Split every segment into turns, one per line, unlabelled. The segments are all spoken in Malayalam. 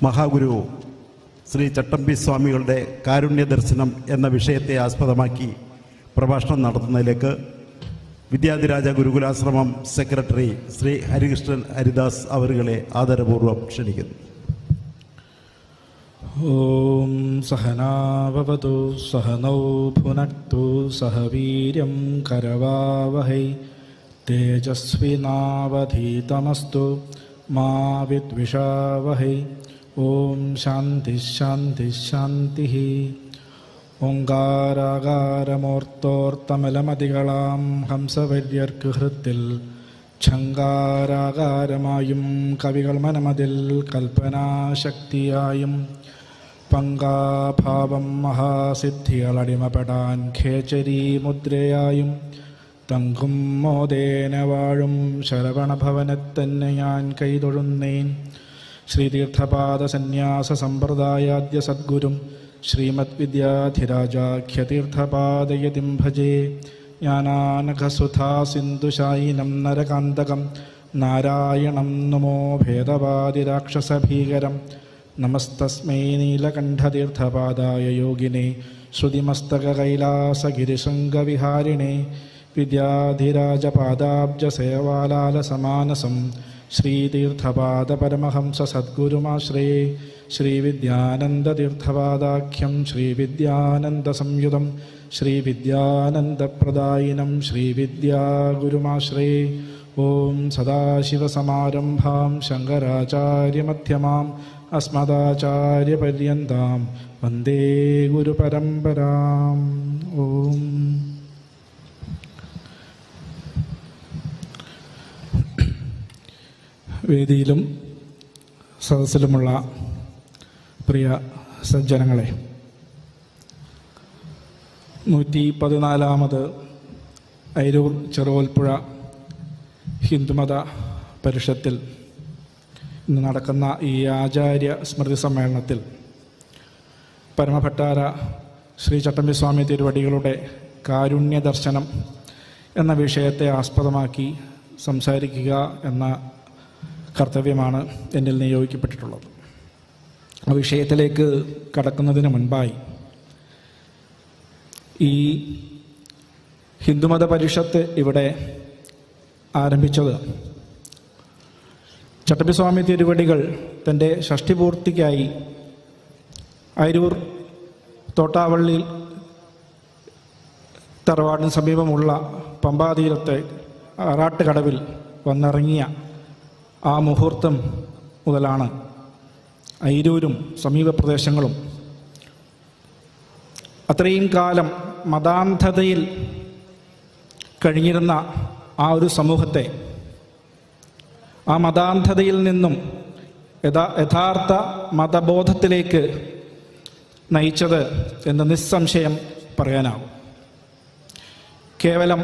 മഹാഗുരു ശ്രീ ചട്ടമ്പി സ്വാമികളുടെ കാരുണ്യ ദർശനം എന്ന വിഷയത്തെ ആസ്പദമാക്കി പ്രഭാഷണം നടത്തുന്നതിലേക്ക് വിദ്യാധിരാജ ഗുരുകുലാശ്രമം സെക്രട്ടറി ശ്രീ ഹരികൃഷ്ണൻ ഹരിദാസ് അവരുകളെ ആദരപൂർവ്വം ക്ഷണിക്കുന്നു.
ഓം സഹനാവവതു സഹനൗ ഭുനക്തു സഹ വീര്യം കരവാവഹൈ തേജസ്വിനാവധീതമസ്തു മാ വിദ്വിഷാവഹൈ. ഓം ശാന്തി ശാന്തി ശാന്തി. ഓങ്കാരാകാരമൂർത്തോർത്തമലമതികളാം ഹംസവര്യർക്ക് ഹൃത്തിൽ ഝങ്കാരാകാരമായും കവികൾ മനമതിൽ കൽപ്പനാശക്തിയായും പങ്കാഭാവം മഹാസിദ്ധികളടിമപ്പെടാൻ ഖേചരീ മുദ്രയായും തങ്കും മോദേന വാഴും ശരവണഭവനെത്തന്നെ ഞാൻ കൈതൊഴുന്നേൻ. ശ്രീതീർത്ഥപാദ സന്യാസ സമ്പ്രദായാദ്യ സദ്ഗുരും ശ്രീമദ് വിദ്യാധിരാജാഖ്യതീർത്ഥപാദയതിം ഭജേ. ജ്ഞാനാനഘസുധാ സിന്ധുശായിനം നരകാന്തകം നാരായണം നമോ ഭേദവാദിരാക്ഷസഭീകരം. നമസ്തസ്മൈ നീലകണ്ഠതീർത്ഥപാദായ യോഗിനെ ശ്രുതിമസ്തകൈലാസഗിരിശൃംഗവിഹാരിണേ. വിദ്യാധിരാജപാദാബ്ജസേവാലാലസമാനസം ശ്രീതീർത്ഥപാദപരമഹംസ സദ്ഗുരുമാശ്രയേ. ശ്രീവിദ്യാനന്ദതീർത്ഥപാദാഖ്യം ശ്രീവിദ്യാനന്ദസംയുതം ശ്രീവിദ്യാനന്ദപ്രദായിനം ശ്രീവിദ്യാഗുരുമാശ്രയേ. ഓം സദാശിവസമാരംഭാം ശങ്കരാചാര്യമധ്യമാം അസ്മദാചാര്യപര്യന്താം വന്ദേ ഗുരുപരമ്പരാം. ഓം വേദിയിലും സദസ്സിലുമുള്ള പ്രിയ സജ്ജനങ്ങളെ, 114 അയിരൂർ ചെറുകോൽപ്പുഴ ഹിന്ദുമത പരിഷത്തിൽ ഇന്ന് നടക്കുന്ന ഈ ആചാര്യ സ്മൃതി സമ്മേളനത്തിൽ പരമഭട്ടാര ശ്രീ ചട്ടമ്പി സ്വാമി തിരുവടികളുടെ കാരുണ്യ ദർശനം എന്ന വിഷയത്തെ ആസ്പദമാക്കി സംസാരിക്കുക എന്ന കർത്തവ്യമാണ് എന്നിൽ നിയോഗിക്കപ്പെട്ടിട്ടുള്ളത്. ആ വിഷയത്തിലേക്ക് കടക്കുന്നതിന് മുൻപായി ഈ ഹിന്ദുമത പരിഷത്ത് ഇവിടെ ആരംഭിച്ചത് ചട്ടമ്പിസ്വാമി തിരുവടികൾ തൻ്റെ ഷഷ്ടിപൂർത്തിക്കായി അയിരൂർ തോട്ടാവള്ളി തറവാടിന് സമീപമുള്ള പമ്പാതീരത്തെ ആറാട്ടുകടവിൽ വന്നിറങ്ങിയ ആ മുഹൂർത്തം മുതലാണ് അയിരൂരും സമീപ പ്രദേശങ്ങളും അത്രയും കാലം മതാന്ധതയിൽ കഴിഞ്ഞിരുന്ന ആ ഒരു സമൂഹത്തെ ആ മതാന്ധതയിൽ നിന്നും യഥാർത്ഥ മതബോധത്തിലേക്ക് നയിച്ചത് എന്ന് നിസ്സംശയം പറയാനാവും. കേവലം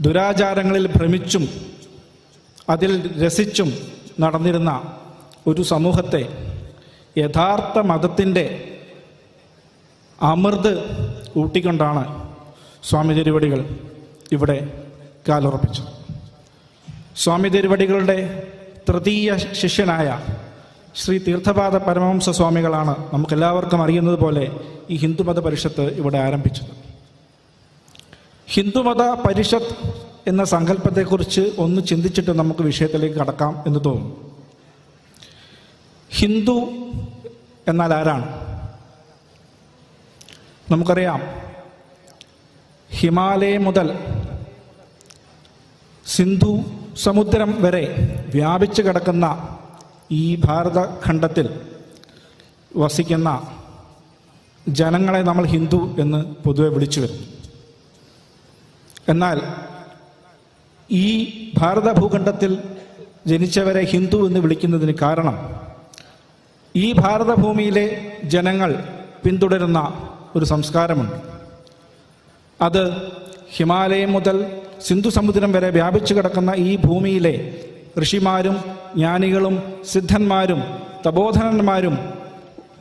ദുരാചാരങ്ങളിൽ ഭ്രമിച്ചും അതിൽ രസിച്ചും നടന്നിരുന്ന ഒരു സമൂഹത്തെ യഥാർത്ഥ മതത്തിൻ്റെ അമൃത് ഊട്ടിക്കൊണ്ടാണ് സ്വാമി തിരുവടികൾ ഇവിടെ കാലുറപ്പിച്ചത്. സ്വാമി തിരുവടികളുടെ തൃതീയ ശിഷ്യനായ ശ്രീ തീർത്ഥപാദ പരമഹംസ സ്വാമികളാണ് നമുക്കെല്ലാവർക്കും അറിയുന്നത് പോലെ ഈ ഹിന്ദുമത പരിഷത്ത് ഇവിടെ ആരംഭിച്ചത്. ഹിന്ദുമത പരിഷത്ത് എന്ന സങ്കല്പത്തെക്കുറിച്ച് ഒന്ന് ചിന്തിച്ചിട്ട് നമുക്ക് വിഷയത്തിലേക്ക് കടക്കാം എന്ന് തോന്നുന്നു. ഹിന്ദു എന്നാൽ ആരാണ്? നമുക്കറിയാം, ഹിമാലയം മുതൽ സിന്ധു സമുദ്രം വരെ വ്യാപിച്ചു കിടക്കുന്ന ഈ ഭാരതഖണ്ഡത്തിൽ വസിക്കുന്ന ജനങ്ങളെ നമ്മൾ ഹിന്ദു എന്ന് പൊതുവെ വിളിച്ചു വരുന്നു. എന്നാൽ ഈ ഭാരത ഭൂഖണ്ഡത്തിൽ ജനിച്ചവരെ ഹിന്ദു എന്ന് വിളിക്കുന്നതിന് കാരണം ഈ ഭാരതഭൂമിയിലെ ജനങ്ങൾ പിന്തുടരുന്ന ഒരു സംസ്കാരമുണ്ട്. അത് ഹിമാലയം മുതൽ സിന്ധു സമുദ്രം വരെ വ്യാപിച്ചു കിടക്കുന്ന ഈ ഭൂമിയിലെ ഋഷിമാരും ജ്ഞാനികളും സിദ്ധന്മാരും തപോധനന്മാരും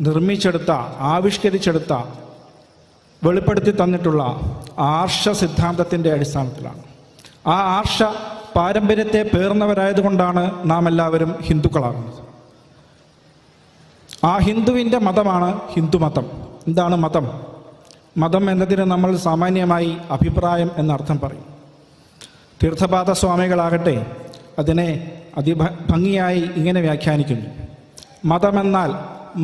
നിർമ്മിച്ചെടുത്ത, ആവിഷ്കരിച്ചെടുത്ത, വെളിപ്പെടുത്തി തന്നിട്ടുള്ള ആർഷ സിദ്ധാന്തത്തിൻ്റെ അടിസ്ഥാനത്തിലാണ്. ആ ആർഷ പാരമ്പര്യത്തെ പേർന്നവരായതുകൊണ്ടാണ് നാം എല്ലാവരും ഹിന്ദുക്കളാകുന്നത്. ആ ഹിന്ദുവിൻ്റെ മതമാണ് ഹിന്ദുമതം. എന്താണ് മതം? മതം എന്നതിന് നമ്മൾ സാമാന്യമായി അഭിപ്രായം എന്നർത്ഥം പറയും. തീർത്ഥപാദ സ്വാമികളാകട്ടെ അതിനെ അതിഭംഗിയായി ഇങ്ങനെ വ്യാഖ്യാനിക്കുന്നു: മതമെന്നാൽ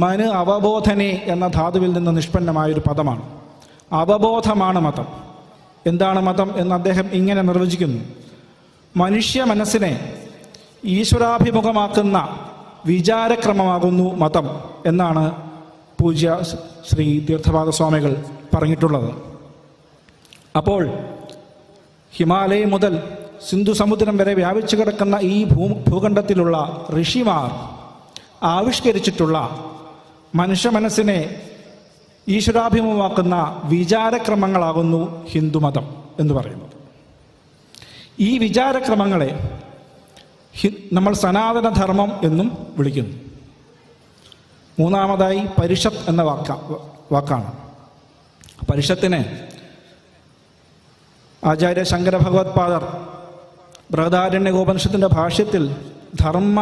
മനു അവബോധനെ എന്ന ധാതുവിൽ നിന്ന് നിഷ്പന്നമായൊരു പദമാണ്. അവബോധമാണ് മതം. എന്താണ് മതം എന്ന് അദ്ദേഹം ഇങ്ങനെ നിർവചിക്കുന്നു: മനുഷ്യ മനസ്സിനെ ഈശ്വരാഭിമുഖമാക്കുന്ന വിചാരക്രമമാകുന്നു മതം എന്നാണ് പൂജ്യ ശ്രീ തീർത്ഥപാദ സ്വാമികൾ പറഞ്ഞിട്ടുള്ളത്. അപ്പോൾ ഹിമാലയം മുതൽ സിന്ധു സമുദ്രം വരെ വ്യാപിച്ചു കിടക്കുന്ന ഈ ഭൂഖണ്ഡത്തിലുള്ള ഋഷിമാർ ആവിഷ്കരിച്ചിട്ടുള്ള മനുഷ്യ മനസ്സിനെ ഈശ്വരാഭിമുഖമാക്കുന്ന വിചാരക്രമങ്ങളാകുന്നു ഹിന്ദുമതം എന്ന് പറയുന്നത്. ഈ വിചാരക്രമങ്ങളെ നമ്മൾ സനാതനധർമ്മം എന്നും വിളിക്കുന്നു. മൂന്നാമതായി പരിഷത്ത് എന്ന വാക്കാണ്. പരിഷത്തിന് ആചാര്യ ശങ്കര ഭഗവത്പാദർ ബൃഹദാരണ്യകോപനിഷത്തിൻ്റെ ഭാഷ്യത്തിൽ ധർമ്മ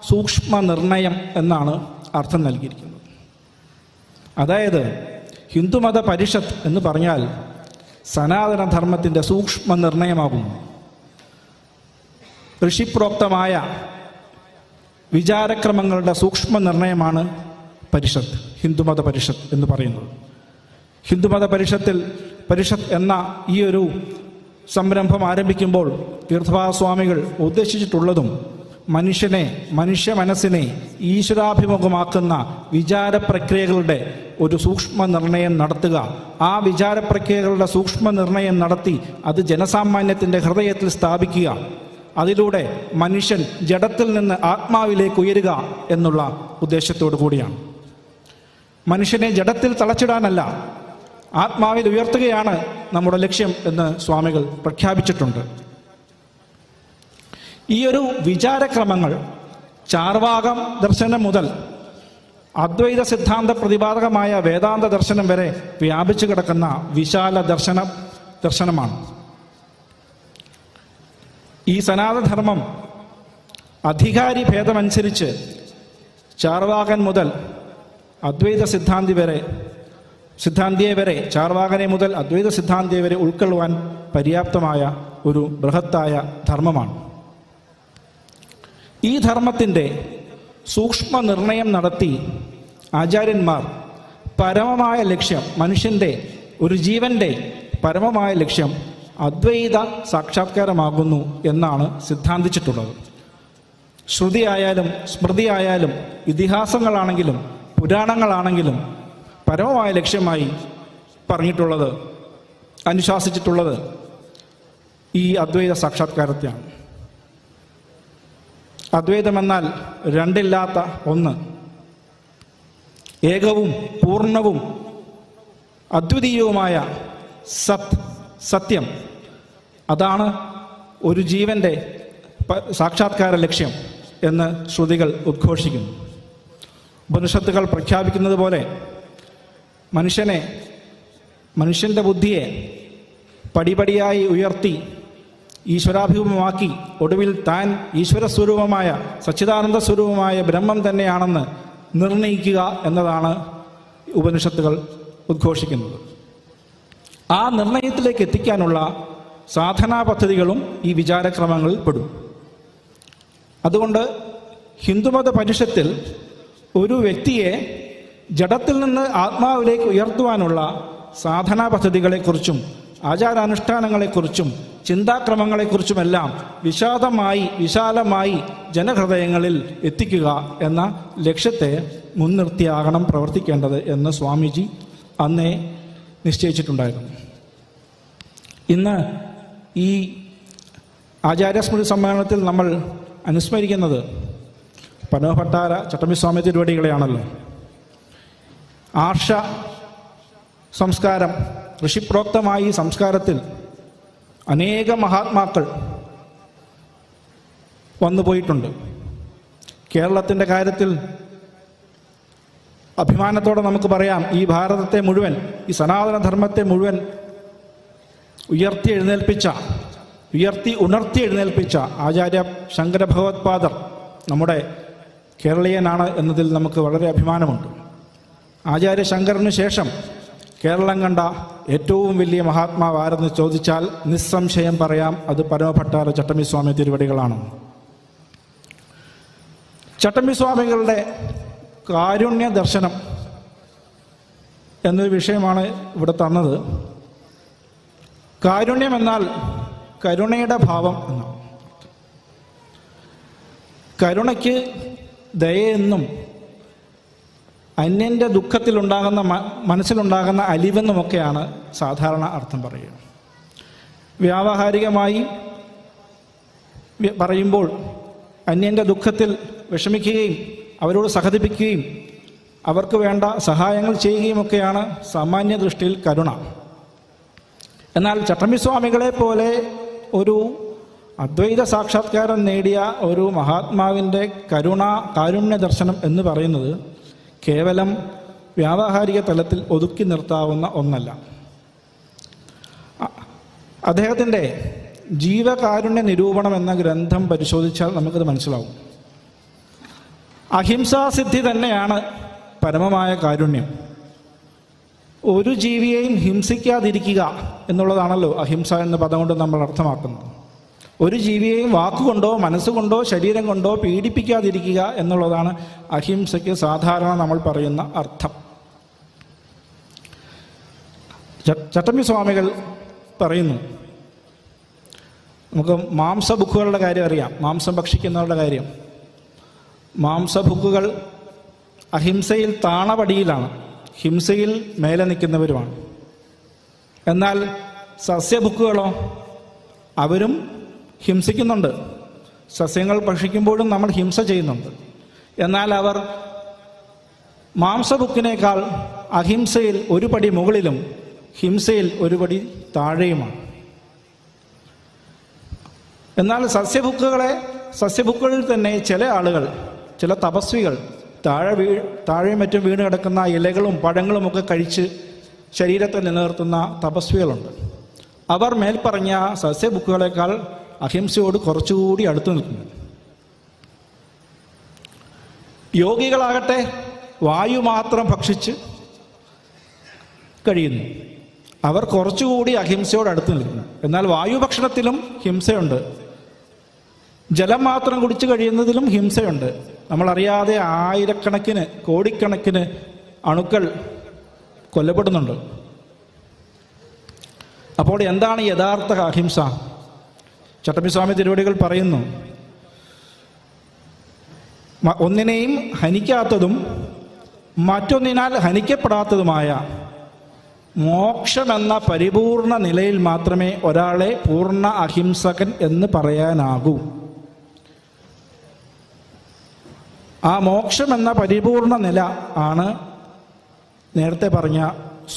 സൂക്ഷ്മ നിർണയം എന്നാണ് അർത്ഥം നൽകിയിരിക്കുന്നത്. അതായത് ഹിന്ദുമത പരിഷത്ത് എന്ന് പറഞ്ഞാൽ സനാതനധർമ്മത്തിൻ്റെ സൂക്ഷ്മ നിർണയമാകുന്നു. ഋഷിപ്രോക്തമായ വിചാരക്രമങ്ങളുടെ സൂക്ഷ്മ നിർണയമാണ് പരിഷത്ത്, ഹിന്ദുമത പരിഷത്ത് എന്ന് പറയുന്നത്. ഹിന്ദുമത പരിഷത്ത് എന്ന ഈ ഒരു സംരംഭം ആരംഭിക്കുമ്പോൾ തീർത്ഥപാദ സ്വാമികൾ ഉദ്ദേശിച്ചിട്ടുള്ളതും മനുഷ്യ മനസ്സിനെ ഈശ്വരാഭിമുഖമാക്കുന്ന വിചാരപ്രക്രിയകളുടെ ഒരു സൂക്ഷ്മ നിർണയം നടത്തുക. ആ വിചാരപ്രക്രിയകളുടെ സൂക്ഷ്മ നിർണയം നടത്തി അത് ജനസാമാന്യത്തിൻ്റെ ഹൃദയത്തിൽ സ്ഥാപിക്കുക. അതിലൂടെ മനുഷ്യൻ ജഡത്തിൽ നിന്ന് ആത്മാവിലേക്ക് ഉയരുക എന്നുള്ള ഉദ്ദേശത്തോടു കൂടിയാണ്. മനുഷ്യനെ ജഡത്തിൽ തളച്ചിടാനല്ല, ആത്മാവിൽ ഉയർത്തുകയാണ് നമ്മുടെ ലക്ഷ്യം എന്ന് സ്വാമികൾ പ്രഖ്യാപിച്ചിട്ടുണ്ട്. ഈ ഒരു വിചാരക്രമങ്ങൾ ചാർവാകം ദർശനം മുതൽ അദ്വൈത സിദ്ധാന്ത പ്രതിപാദകമായ വേദാന്ത ദർശനം വരെ വ്യാപിച്ചു കിടക്കുന്ന വിശാല ദർശനമാണ്. ഈ സനാതനധർമ്മം അധികാരി ഭേദമനുസരിച്ച് ചാർവാകൻ മുതൽ അദ്വൈത സിദ്ധാന്തിയെ വരെ ചാർവാകനെ മുതൽ അദ്വൈത സിദ്ധാന്തിയെ വരെ ഉൾക്കൊള്ളുവാൻ പര്യാപ്തമായ ഒരു ബൃഹത്തായ ധർമ്മമാണ്. ഈ ധർമ്മത്തിൻ്റെ സൂക്ഷ്മ നിർണയം നടത്തി ആചാര്യന്മാർ പരമമായ ലക്ഷ്യം, മനുഷ്യൻ്റെ ഒരു ജീവൻ്റെ പരമമായ ലക്ഷ്യം അദ്വൈത സാക്ഷാത്കാരമാകുന്നു എന്നാണ് സിദ്ധാന്തിച്ചിട്ടുള്ളത്. ശ്രുതിയായാലും സ്മൃതിയായാലും ഇതിഹാസങ്ങളാണെങ്കിലും പുരാണങ്ങളാണെങ്കിലും പരമമായ ലക്ഷ്യമായി പറഞ്ഞിട്ടുള്ളത്, അനുശാസിച്ചിട്ടുള്ളത് ഈ അദ്വൈത സാക്ഷാത്കാരത്തെയാണ്. അദ്വൈതമെന്നാൽ രണ്ടില്ലാത്ത ഒന്ന്, ഏകവും പൂർണ്ണവും അദ്വിതീയവുമായ സത്യം. അതാണ് ഒരു ജീവൻ്റെ സാക്ഷാത്കാര ലക്ഷ്യം എന്ന് ശ്രുതികൾ ഉദ്ഘോഷിക്കുന്നു. ഉപനിഷത്തുകൾ പ്രഖ്യാപിക്കുന്നത് പോലെ മനുഷ്യൻ്റെ ബുദ്ധിയെ പടിപടിയായി ഉയർത്തി ഈശ്വരാഭിമുഖമാക്കി ഒടുവിൽ താൻ ഈശ്വര സ്വരൂപമായ സച്ചിദാനന്ദ സ്വരൂപമായ ബ്രഹ്മം തന്നെയാണെന്ന് നിർണയിക്കുക എന്നതാണ് ഉപനിഷത്തുകൾ ഉദ്ഘോഷിക്കുന്നത്. ആ നിർണയത്തിലേക്ക് എത്തിക്കാനുള്ള സാധനാ പദ്ധതികളും ഈ വിചാരക്രമങ്ങളിൽ പെടും. അതുകൊണ്ട് ഹിന്ദുമത പരിഷത്തിൽ ഒരു വ്യക്തിയെ ജഡത്തിൽ നിന്ന് ആത്മാവിലേക്ക് ഉയർത്തുവാനുള്ള സാധനാ പദ്ധതികളെക്കുറിച്ചും ആചാരാനുഷ്ഠാനങ്ങളെക്കുറിച്ചും ചിന്താക്രമങ്ങളെക്കുറിച്ചുമെല്ലാം വിശാലമായി ജനഹൃദയങ്ങളിൽ എത്തിക്കുക എന്ന ലക്ഷ്യത്തെ മുൻനിർത്തിയാകണം പ്രവർത്തിക്കേണ്ടത് എന്ന് സ്വാമിജി അന്നേ നിശ്ചയിച്ചിട്ടുണ്ടായിരുന്നു. ഇന്ന് ഈ ആചാര്യസ്മൃതി സമ്മേളനത്തിൽ നമ്മൾ അനുസ്മരിക്കുന്നത് പനോഭട്ടാര ചട്ടമ്പിസ്വാമി തിരുവടികളെയാണല്ലോ. ആർഷ സംസ്കാരം, ഋഷിപ്രോക്തമായ ഈ സംസ്കാരത്തിൽ അനേക മഹാത്മാക്കൾ വന്നുപോയിട്ടുണ്ട്. കേരളത്തിൻ്റെ കാര്യത്തിൽ അഭിമാനത്തോടെ നമുക്ക് പറയാം, ഈ ഭാരതത്തെ മുഴുവൻ, ഈ സനാതനധർമ്മത്തെ മുഴുവൻ ഉണർത്തി എഴുന്നേൽപ്പിച്ച ആചാര്യ ശങ്കര ഭഗവത്പാദർ നമ്മുടെ കേരളീയനാണ് എന്നതിൽ നമുക്ക് വളരെ അഭിമാനമുണ്ട്. ആചാര്യ ശങ്കരന് ശേഷം കേരളം കണ്ട ഏറ്റവും വലിയ മഹാത്മാവ് ആരെന്ന് ചോദിച്ചാൽ നിസ്സംശയം പറയാം, അത് പരമഭട്ടാര ചട്ടമ്പിസ്വാമി തിരുവടികളാണ്. ചട്ടമ്പിസ്വാമികളുടെ കാരുണ്യ ദർശനം എന്നൊരു വിഷയമാണ് ഇവിടെ തന്നത്. കാരുണ്യം എന്നാൽ കരുണയുടെ ഭാവം എന്നാണ്. കരുണയ്ക്ക് ദയയെന്നും അന്യൻ്റെ ദുഃഖത്തിലുണ്ടാകുന്ന മനസ്സിലുണ്ടാകുന്ന അലിവെന്നുമൊക്കെയാണ് സാധാരണ അർത്ഥം പറയുക. വ്യാവഹാരികമായി പറയുമ്പോൾ അന്യൻ്റെ ദുഃഖത്തിൽ വിഷമിക്കുകയും അവരോട് സഹതിപ്പിക്കുകയും അവർക്ക് വേണ്ട സഹായങ്ങൾ ചെയ്യുകയുമൊക്കെയാണ് സാമാന്യ ദൃഷ്ടിയിൽ കരുണ. എന്നാൽ ചട്ടമ്പിസ്വാമികളെ പോലെ ഒരു അദ്വൈത സാക്ഷാത്കാരം നേടിയ ഒരു മഹാത്മാവിൻ്റെ കാരുണ്യ ദർശനം എന്ന് പറയുന്നത് കേവലം വ്യാവഹാരിക തലത്തിൽ ഒതുക്കി നിർത്താവുന്ന ഒന്നല്ല. അദ്ദേഹത്തിൻ്റെ ജീവകാരുണ്യ നിരൂപണം എന്ന ഗ്രന്ഥം പരിശോധിച്ചാൽ നമുക്കത് മനസ്സിലാവും. അഹിംസാസിദ്ധി തന്നെയാണ് പരമമായ കാരുണ്യം. ഒരു ജീവിയെയും ഹിംസിക്കാതിരിക്കുക എന്നുള്ളതാണല്ലോ അഹിംസ എന്ന പദം കൊണ്ട് നമ്മൾ അർത്ഥമാക്കുന്നത്. ഒരു ജീവിയെയും വാക്കുകൊണ്ടോ മനസ്സുകൊണ്ടോ ശരീരം കൊണ്ടോ പീഡിപ്പിക്കാതിരിക്കുക എന്നുള്ളതാണ് അഹിംസയ്ക്ക് സാധാരണ നമ്മൾ പറയുന്ന അർത്ഥം. ചട്ടമ്പിസ്വാമികൾ പറയുന്നു, നമുക്ക് മാംസഭുക്കുകളുടെ കാര്യം അറിയാം, മാംസം ഭക്ഷിക്കുന്നവരുടെ കാര്യം. മാംസഭുക്കുകൾ അഹിംസയിൽ താണപടിയിലാണ്, ഹിംസയിൽ മേലെ നിൽക്കുന്നവരുമാണ്. എന്നാൽ സസ്യഭുക്കുകളോ, അവരും ഹിംസിക്കുന്നുണ്ട്. സസ്യങ്ങൾ ഭക്ഷിക്കുമ്പോഴും നമ്മൾ ഹിംസ ചെയ്യുന്നുണ്ട്. എന്നാൽ അവർ മാംസഭുക്കിനേക്കാൾ അഹിംസയിൽ ഒരു പടി മുകളിലും ഹിംസയിൽ ഒരു പടി താഴെയുമാണ്. എന്നാൽ സസ്യഭുക്കുകളിൽ തന്നെ ചില ആളുകൾ, ചില തപസ്വികൾ താഴെയും മറ്റും വീണ് കിടക്കുന്ന ഇലകളും പഴങ്ങളുമൊക്കെ കഴിച്ച് ശരീരത്തെ നിലനിർത്തുന്ന തപസ്വികളുണ്ട്. അവർ മേൽപ്പറഞ്ഞ സസ്യഭുക്കുകളെക്കാൾ അഹിംസയോട് കുറച്ചുകൂടി അടുത്തു നിൽക്കുന്നു. യോഗികളാകട്ടെ വായു മാത്രം ഭക്ഷിച്ച് കഴിയുന്നു. അവർ കുറച്ചുകൂടി അഹിംസയോട് അടുത്ത് നിൽക്കുന്നു. എന്നാൽ വായു ഭക്ഷണത്തിലും ഹിംസയുണ്ട്. ജലം മാത്രം കുടിച്ചു കഴിയുന്നതിലും ഹിംസയുണ്ട്. നമ്മളറിയാതെ ആയിരക്കണക്കിന് കോടിക്കണക്കിന് അണുക്കൾ കൊല്ലപ്പെടുന്നുണ്ട്. അപ്പോൾ എന്താണ് യഥാർത്ഥ അഹിംസ? ചട്ടമ്പിസ്വാമി തിരുവടികൾ പറയുന്നു, ഒന്നിനെയും ഹനിക്കാത്തതും മറ്റൊന്നിനാൽ ഹനിക്കപ്പെടാത്തതുമായ മോക്ഷമെന്ന പരിപൂർണ നിലയിൽ മാത്രമേ ഒരാളെ പൂർണ്ണ അഹിംസകൻ എന്ന് പറയാനാകൂ. ആ മോക്ഷമെന്ന പരിപൂർണ നില ആണ് നേരത്തെ പറഞ്ഞ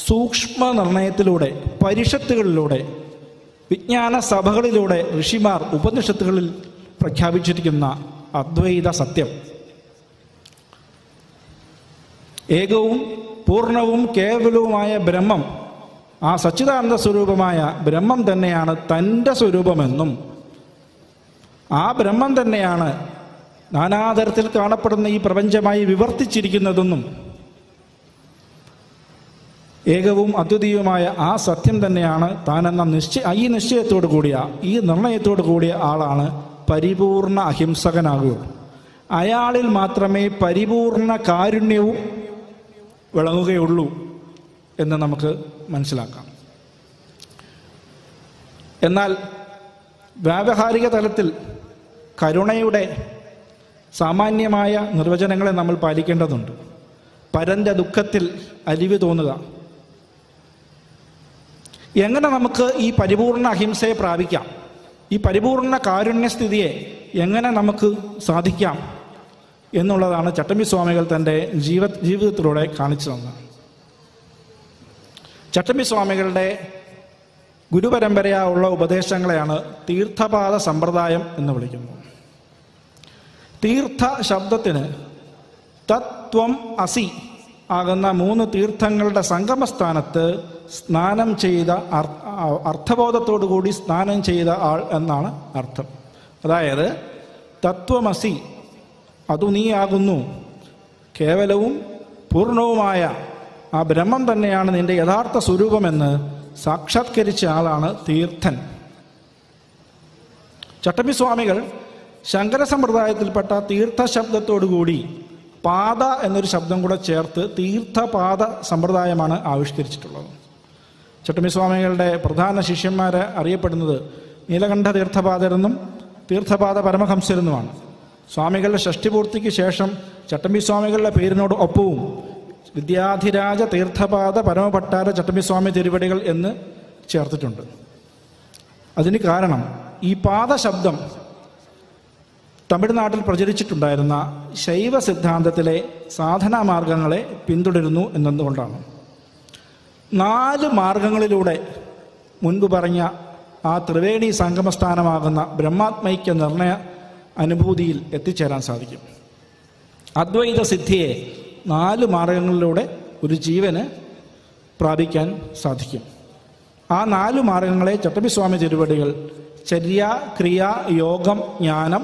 സൂക്ഷ്മ നിർണയത്തിലൂടെ, പരിഷത്തുകളിലൂടെ, വിജ്ഞാന സഭകളിലൂടെ ഋഷിമാർ ഉപനിഷത്തുകളിൽ പ്രഖ്യാപിച്ചിരിക്കുന്ന അദ്വൈത സത്യം. ഏകവും പൂർണ്ണവും കേവലവുമായ ബ്രഹ്മം, ആ സച്ചിദാനന്ദ സ്വരൂപമായ ബ്രഹ്മം തന്നെയാണ് തൻ്റെ സ്വരൂപമെന്നും ആ ബ്രഹ്മം തന്നെയാണ് നാനാതരത്തിൽ കാണപ്പെടുന്ന ഈ പ്രപഞ്ചമായി വിവർത്തിച്ചിരിക്കുന്നതെന്നും ഏകവും അദ്വിതീയവുമായ ആ സത്യം തന്നെയാണ് താനെന്ന ഈ നിശ്ചയത്തോടു കൂടിയ, ഈ നിർണയത്തോടു കൂടിയ ആളാണ് പരിപൂർണ അഹിംസകനാകുകയുള്ളൂ. അയാളിൽ മാത്രമേ പരിപൂർണ കാരുണ്യവും വിളങ്ങുകയുള്ളൂ എന്ന് നമുക്ക് മനസ്സിലാക്കാം. എന്നാൽ വ്യാവഹാരിക തലത്തിൽ കരുണയുടെ സാമാന്യമായ നിർവചനങ്ങളെ നമ്മൾ പാലിക്കേണ്ടതുണ്ട്. പരന്റെ ദുഃഖത്തിൽ അലിവ് തോന്നുക. എങ്ങനെ നമുക്ക് ഈ പരിപൂർണ അഹിംസയെ പ്രാപിക്കാം? ഈ പരിപൂർണ കാരുണ്യസ്ഥിതിയെ എങ്ങനെ നമുക്ക് സാധിക്കാം എന്നുള്ളതാണ് ചട്ടമ്പിസ്വാമികൾ തൻ്റെ ജീവിതത്തിലൂടെ കാണിച്ചു തന്നത്. ചട്ടമ്പിസ്വാമികളുടെ ഗുരുപരമ്പരയുള്ള ഉപദേശങ്ങളെയാണ് തീർത്ഥപാദ സമ്പ്രദായം എന്ന് വിളിക്കുന്നത്. തീർത്ഥ ശബ്ദത്തിന് തത്വം അസി ആകുന്ന 3 തീർത്ഥങ്ങളുടെ സംഗമസ്ഥാനത്ത് സ്നാനം ചെയ്ത അർത്ഥബോധത്തോടു കൂടി സ്നാനം ചെയ്ത ആൾ എന്നാണ് അർത്ഥം. അതായത് തത്വമസി അതു നീയാകുന്നു. കേവലവും പൂർണ്ണവുമായ ആ ബ്രഹ്മം തന്നെയാണ് നിന്റെ യഥാർത്ഥ സ്വരൂപമെന്ന് സാക്ഷാത്കരിച്ച ആളാണ് തീർത്ഥൻ. ചട്ടമ്പിസ്വാമികൾ ശങ്കര സമ്പ്രദായത്തിൽപ്പെട്ട തീർത്ഥ ശബ്ദത്തോടുകൂടി പാദ എന്നൊരു ശബ്ദം കൂടെ ചേർത്ത് തീർത്ഥപാദ സമ്പ്രദായമാണ് ആവിഷ്കരിച്ചിട്ടുള്ളത്. ചട്ടമ്പിസ്വാമികളുടെ പ്രധാന ശിഷ്യന്മാരെ അറിയപ്പെടുന്നത് നീലകണ്ഠ തീർത്ഥപാദരെന്നും തീർത്ഥപാദ പരമഹംസരെന്നുമാണ്. സ്വാമികളുടെ ഷഷ്ടിപൂർത്തിക്ക് ശേഷം ചട്ടമ്പിസ്വാമികളുടെ പേരിനോട് ഒപ്പവും വിദ്യാധിരാജ തീർത്ഥപാദ പരമഭട്ടാര ചട്ടമ്പിസ്വാമി തിരുവടികൾ എന്ന് ചേർത്തിട്ടുണ്ട്. അതിന് കാരണം ഈ പാദശബ്ദം തമിഴ്നാട്ടിൽ പ്രചരിച്ചിട്ടുണ്ടായിരുന്ന ശൈവ സിദ്ധാന്തത്തിലെ സാധനാമാർഗങ്ങളെ പിന്തുടരുന്നു എന്നതുകൊണ്ടാണ്. 4 മാർഗങ്ങളിലൂടെ മുൻപ് പറഞ്ഞ ആ ത്രിവേണി സംഗമസ്ഥാനമാകുന്ന ബ്രഹ്മാത്മൈക്യ നിർണയ അനുഭൂതിയിൽ എത്തിച്ചേരാൻ സാധിക്കും. അദ്വൈത സിദ്ധിയെ 4 മാർഗങ്ങളിലൂടെ ഒരു ജീവന് പ്രാപിക്കാൻ സാധിക്കും. ആ 4 മാർഗങ്ങളെ ചട്ടമ്പിസ്വാമി തിരുവടികൾ ചര്യ, ക്രിയ, യോഗം, ജ്ഞാനം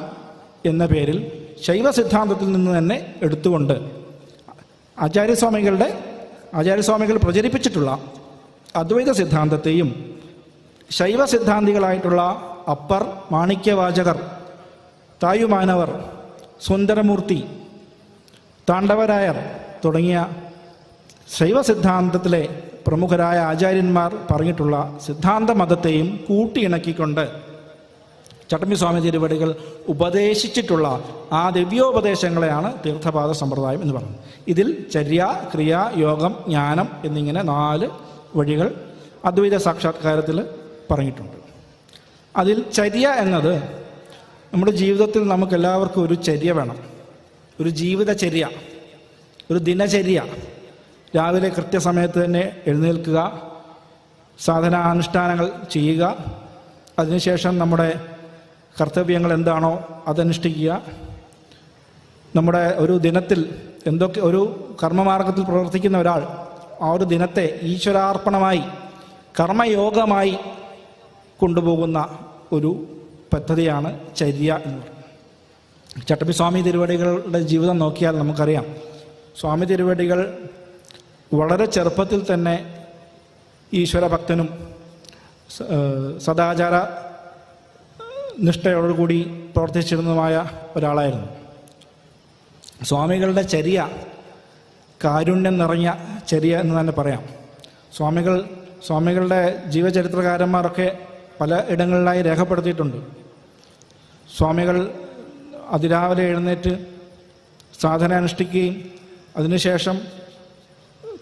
എന്ന പേരിൽ ശൈവ സിദ്ധാന്തത്തിൽ നിന്ന് തന്നെ എടുത്തുകൊണ്ട് ആചാര്യസ്വാമികൾ പ്രചരിപ്പിച്ചിട്ടുള്ള അദ്വൈത സിദ്ധാന്തത്തെയും ശൈവ സിദ്ധാന്തികളായിട്ടുള്ള അപ്പർ, മാണിക്യവാചകർ, തായുമാനവർ, സുന്ദരമൂർത്തി, താണ്ഡവരായർ തുടങ്ങിയ ശൈവ സിദ്ധാന്തത്തിലെ പ്രമുഖരായ ആചാര്യന്മാർ പറഞ്ഞിട്ടുള്ള സിദ്ധാന്ത മതത്തെയും കൂട്ടിയിണക്കിക്കൊണ്ട് ചട്ടമ്പിസ്വാമി തിരുവടികൾ ഉപദേശിച്ചിട്ടുള്ള ആ ദിവ്യോപദേശങ്ങളെയാണ് തീർത്ഥപാദ സമ്പ്രദായം എന്ന് പറയുന്നത്. ഇതിൽ ചര്യ, ക്രിയ, യോഗം, ജ്ഞാനം എന്നിങ്ങനെ 4 വഴികൾ അദ്വൈത സാക്ഷാത്കാരത്തിൽ പറഞ്ഞിട്ടുണ്ട്. അതിൽ ചര്യ എന്നത് നമ്മുടെ ജീവിതത്തിൽ നമുക്കെല്ലാവർക്കും ഒരു ചര്യ വേണം. ഒരു ജീവിതചര്യ, ഒരു ദിനചര്യ. രാവിലെ കൃത്യസമയത്ത് തന്നെ എഴുന്നേൽക്കുക, സാധനാനുഷ്ഠാനങ്ങൾ ചെയ്യുക, അതിനുശേഷം നമ്മുടെ കർത്തവ്യങ്ങൾ എന്താണോ അതനുഷ്ഠിക്കുക. നമ്മുടെ ഒരു ദിനത്തിൽ ഒരു കർമ്മമാർഗത്തിൽ പ്രവർത്തിക്കുന്ന ഒരാൾ ആ ഒരു ദിനത്തെ ഈശ്വരാർപ്പണമായി കർമ്മയോഗമായി കൊണ്ടുപോകുന്ന ഒരു പദ്ധതിയാണ് ചര്യ എന്ന് പറയുന്നത്. ചട്ടമ്പിസ്വാമി തിരുവടികളുടെ ജീവിതം നോക്കിയാൽ നമുക്കറിയാം, സ്വാമി തിരുവടികൾ വളരെ ചെറുപ്പത്തിൽ തന്നെ ഈശ്വരഭക്തനും സദാചാര നിഷ്ഠയോടുകൂടി പ്രവർത്തിച്ചിരുന്നതുമായ ഒരാളായിരുന്നു. സ്വാമികളുടെ കാരുണ്യം നിറഞ്ഞ ചര്യ എന്ന് തന്നെ പറയാം. സ്വാമികളുടെ ജീവചരിത്രകാരന്മാരൊക്കെ പല ഇടങ്ങളിലായി രേഖപ്പെടുത്തിയിട്ടുണ്ട്. സ്വാമികൾ അതിരാവിലെ എഴുന്നേറ്റ് സാധന അനുഷ്ഠിക്കുകയും അതിനുശേഷം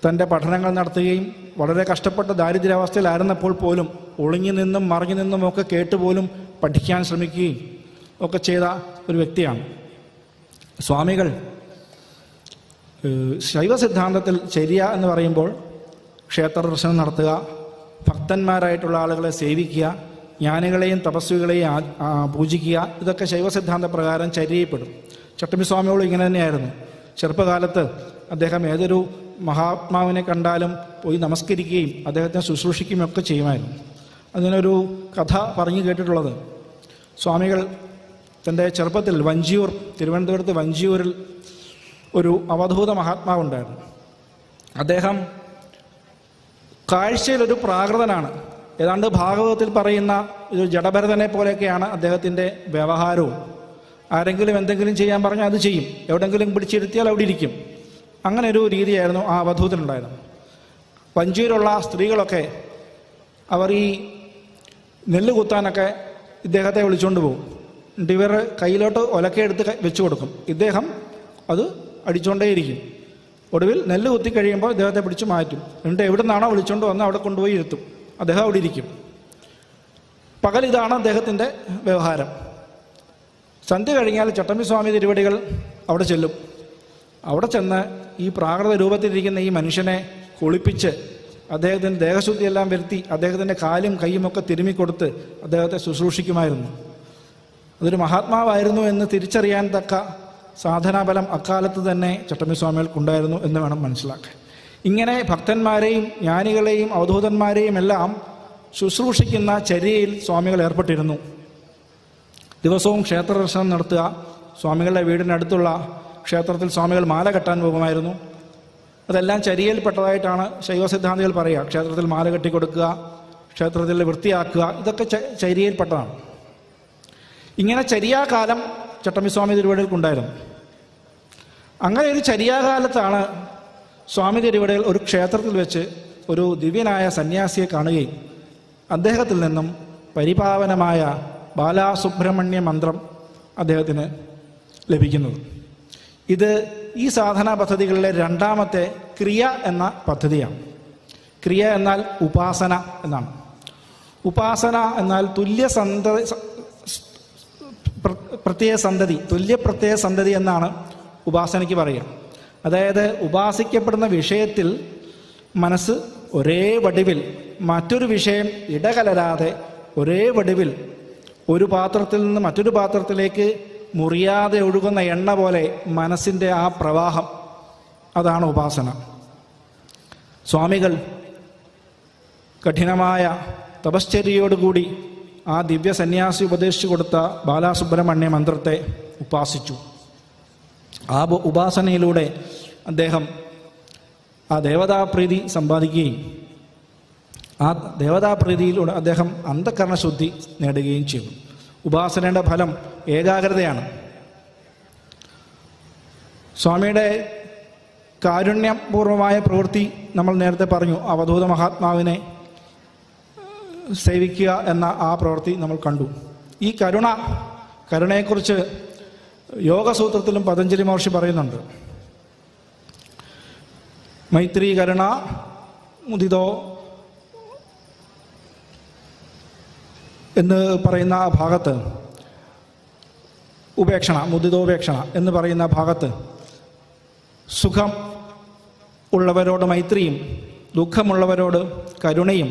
തൻ്റെ പഠനങ്ങൾ നടത്തുകയും വളരെ കഷ്ടപ്പെട്ട ദാരിദ്ര്യാവസ്ഥയിലായിരുന്നപ്പോൾ പോലും ഒളിഞ്ഞു നിന്നും മറിഞ്ഞു നിന്നും ഒക്കെ കേട്ടുപോലും പഠിക്കാൻ ശ്രമിക്കുകയും ഒക്കെ ചെയ്ത ഒരു വ്യക്തിയാണ്. സ്വാമികൾ ശൈവ സിദ്ധാന്തത്തിൽ ചര്യ എന്ന് പറയുമ്പോൾ ക്ഷേത്ര ദർശനം നടത്തുക, ഭക്തന്മാരായിട്ടുള്ള ആളുകളെ സേവിക്കുക, ജ്ഞാനികളെയും തപസ്വികളെയും പൂജിക്കുക, ഇതൊക്കെ ശൈവ സിദ്ധാന്ത പ്രകാരം ചര്യയിൽപ്പെടും. ചട്ടമ്പിസ്വാമികളും ഇങ്ങനെ തന്നെയായിരുന്നു. ചെറുപ്പകാലത്ത് അദ്ദേഹം ഏതൊരു മഹാത്മാവിനെ കണ്ടാലും പോയി നമസ്കരിക്കുകയും അദ്ദേഹത്തെ ശുശ്രൂഷിക്കുകയും ഒക്കെ ചെയ്യുമായിരുന്നു. അതിനൊരു കഥ പറഞ്ഞു കേട്ടിട്ടുള്ളത്, സ്വാമികൾ തൻ്റെ ചെറുപ്പത്തിൽ തിരുവനന്തപുരത്ത് വഞ്ചിയൂരിൽ ഒരു അവധൂത മഹാത്മാവുണ്ടായിരുന്നു. അദ്ദേഹം കാഴ്ചയിലൊരു പ്രാകൃതനാണ്. ഏതാണ്ട് ഭാഗവതത്തിൽ പറയുന്ന ഒരു ജഡഭരതനെ പോലെയൊക്കെയാണ് അദ്ദേഹത്തിൻ്റെ വ്യവഹാരവും. ആരെങ്കിലും എന്തെങ്കിലും ചെയ്യാൻ പറഞ്ഞാൽ അത് ചെയ്യും, എവിടെയെങ്കിലും പിടിച്ചിരുത്തിയാൽ അവിടെ ഇരിക്കും. അങ്ങനെ ഒരു രീതിയായിരുന്നു ആ അവധൂതനുണ്ടായിരുന്നത്. വഞ്ചിയിലുള്ള സ്ത്രീകളൊക്കെ അവർ ഈ നെല്ല് കുത്താനൊക്കെ ഇദ്ദേഹത്തെ വിളിച്ചുകൊണ്ട് പോകും. എന്നിട്ട് ഇവർ കയ്യിലോട്ട് ഒലക്കയെടുത്ത് വെച്ചു കൊടുക്കും. ഇദ്ദേഹം അത് അടിച്ചുകൊണ്ടേയിരിക്കും. ഒടുവിൽ നെല്ല് കുത്തി കഴിയുമ്പോൾ ഇദ്ദേഹത്തെ പിടിച്ചു മാറ്റും. എന്നിട്ട് എവിടെ നിന്നാണോ വിളിച്ചുകൊണ്ട് വന്ന് അവിടെ കൊണ്ടുപോയി ഇരുത്തും. അദ്ദേഹം അവിടെ ഇരിക്കും. പകൽ ഇതാണ് അദ്ദേഹത്തിൻ്റെ വ്യവഹാരം. സന്ധ്യ കഴിഞ്ഞാൽ ചട്ടമ്പിസ്വാമി തിരുവടികൾ അവിടെ ചെല്ലും. അവിടെ ചെന്ന് ഈ പ്രാകൃത രൂപത്തിലിരിക്കുന്ന ഈ മനുഷ്യനെ കുളിപ്പിച്ച് അദ്ദേഹത്തിൻ്റെ ദേഹശുദ്ധിയെല്ലാം വരുത്തി അദ്ദേഹത്തിൻ്റെ കാലും കൈയുമൊക്കെ തിരുമ്മിക്കൊടുത്ത് അദ്ദേഹത്തെ ശുശ്രൂഷിക്കുമായിരുന്നു. അതൊരു മഹാത്മാവായിരുന്നു എന്ന് തിരിച്ചറിയാൻ തക്ക സാധനാബലം അക്കാലത്ത് തന്നെ ചട്ടമ്പിസ്വാമികൾക്കുണ്ടായിരുന്നു എന്ന് വേണം മനസ്സിലാക്കാൻ. ഇങ്ങനെ ഭക്തന്മാരെയും ജ്ഞാനികളെയും അവധൂതന്മാരെയും എല്ലാം ശുശ്രൂഷിക്കുന്ന ചര്യയിൽ സ്വാമികൾ ഏർപ്പെട്ടിരുന്നു. ദിവസവും ക്ഷേത്ര ദർശനം നടത്തുക, സ്വാമികളുടെ വീടിനടുത്തുള്ള ക്ഷേത്രത്തിൽ സ്വാമികൾ മാല കെട്ടാൻ പോകുമായിരുന്നു. അതെല്ലാം ചര്യയിൽപ്പെട്ടതായിട്ടാണ് ശൈവ സിദ്ധാന്തികൾ പറയുക. ക്ഷേത്രത്തിൽ മാല കെട്ടിക്കൊടുക്കുക, ക്ഷേത്രത്തിൽ വൃത്തിയാക്കുക, ഇതൊക്കെ ചര്യയിൽപ്പെട്ടതാണ്. ഇങ്ങനെ ചര്യാകാലം ചട്ടമ്പിസ്വാമി തിരുവടികൾക്കുണ്ടായിരുന്നു. അങ്ങനെ ഒരു ചര്യാകാലത്താണ് സ്വാമി തിരുവടികൾ ഒരു ക്ഷേത്രത്തിൽ വെച്ച് ഒരു ദിവ്യനായ സന്യാസിയെ കാണുകയും അദ്ദേഹത്തിൽ നിന്നും പരിപാവനമായ ബാലാസുബ്രഹ്മണ്യ മന്ത്രം അദ്ദേഹത്തിന് ലഭിക്കുന്നത്. ഇത് ഈ സാധനാ പദ്ധതികളിലെ രണ്ടാമത്തെ ക്രിയ എന്ന പദ്ധതിയാണ്. ക്രിയ എന്നാൽ ഉപാസന എന്നാണ്. ഉപാസന എന്നാൽ തുല്യ പ്രത്യയ സന്തതി എന്നാണ് ഉപാസനയ്ക്ക് പറയുക. അതായത് ഉപാസിക്കപ്പെടുന്ന വിഷയത്തിൽ മനസ്സ് ഒരേ വടിവിൽ മറ്റൊരു വിഷയം ഇടകലരാതെ ഒരേ വടിവിൽ ഒരു പാത്രത്തിൽ നിന്ന് മറ്റൊരു പാത്രത്തിലേക്ക് മുറിയാതെ ഒഴുകുന്ന എണ്ണ പോലെ മനസ്സിൻ്റെ ആ പ്രവാഹം, അതാണ് ഉപാസന. സ്വാമികൾ കഠിനമായ തപശ്ചര്യയോടുകൂടി ആ ദിവ്യ സന്യാസി ഉപദേശിച്ചു കൊടുത്ത ബാലാസുബ്രഹ്മണ്യ മന്ത്രത്തെ ഉപാസിച്ചു. ആ ഉപാസനയിലൂടെ അദ്ദേഹം ആ ദേവതാപ്രീതി സമ്പാദിക്കുകയും ആ ദേവതാപ്രീതിയിലൂടെ അദ്ദേഹം അന്ധകരണശുദ്ധി നേടുകയും ചെയ്തു. ഉപാസനയുടെ ഫലം ഏകാഗ്രതയാണ്. സ്വാമിയുടെ കാരുണ്യപൂർവമായ പ്രവൃത്തി നമ്മൾ നേരത്തെ പറഞ്ഞു. അവധൂത മഹാത്മാവിനെ സേവിക്കുക എന്ന ആ പ്രവൃത്തി നമ്മൾ കണ്ടു. ഈ കരുണയെക്കുറിച്ച് യോഗസൂത്രത്തിലും പതഞ്ജലി മഹർഷി പറയുന്നുണ്ട്. മൈത്രി കരുണ മുദിതോ എന്ന് പറയുന്ന ആ ഭാഗത്ത്, മുദിതോപേക്ഷണ എന്ന് പറയുന്ന ഭാഗത്ത് സുഖം ഉള്ളവരോട് മൈത്രിയും ദുഃഖമുള്ളവരോട് കരുണയും